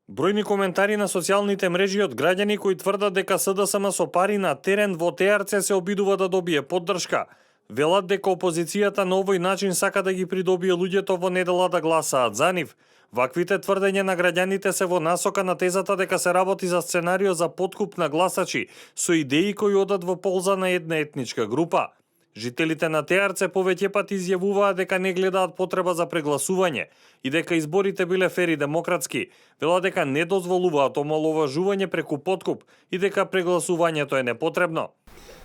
Бројни коментари на социјалните мрежи од граѓани кои тврдат дека СДСМ со пари на терен во ТРЦ се обидува да добие поддршка. Велат дека опозицијата на овој начин сака да ги придобие луѓето во недела да гласаат за нив. Ваквите тврдења на граѓаните се во насока на тезата дека се работи за сценарио за подкуп на гласачи со идеи кои одат во полза на една етничка група. Жителите на ТРЦ повеќе пати изјавуваат дека не гледаат потреба за прегласување и дека изборите биле фер и демократски. Велат дека не дозволуваат омаловажување преку подкуп и дека прегласувањето е непотребно.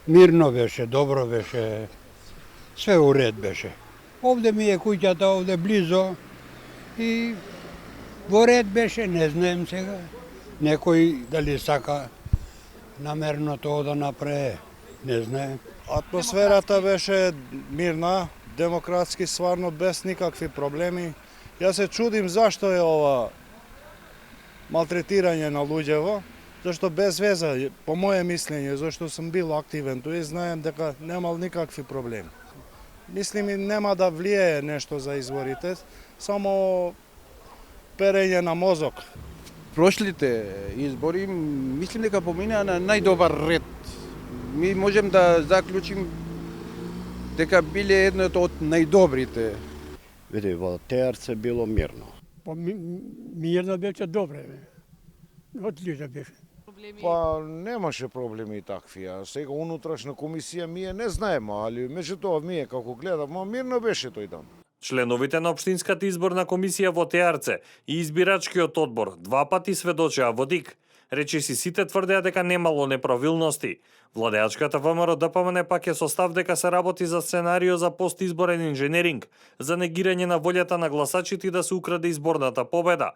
Мирно беше, добро беше, све уред беше. Овде ми е куќата, овде близо и во ред беше, не знаем сега. Некој дали сака намерно тоа да направи, не знаем. Атмосферата беше мирна, демократски, стварно без никакви проблеми. Јас се чудим зашто е ова малтретирање на луѓево, зашто без веза, по моје мислење, зашто сум бил активен тој, знаем дека немал никакви проблеми. Мислим и нема да влијае нешто за изборите, само перење на мозок. Прошлите избори мислим дека поминаа на најдобар ред. Ми можем да заклучим дека биле едното од најдобрите. Види, во ТРЦ било мирно. Мирно беше добре. Отлично беше. Па немаше проблеми такви, а сега унутрашна комисија ние не знаеме, али меѓутоа ние како гледавме мирно беше тој дан. Членовите на Општинската изборна комисија во ТРЦ и избирачкиот одбор два пати сведочеа во ДИК. Речиси сите тврдеа дека немало неправилности. Владеачката ВМРО ДПМН пак е со став дека се работи за сценарио за постизборен инженеринг, за негирање на волјата на гласачите и да се украде изборната победа.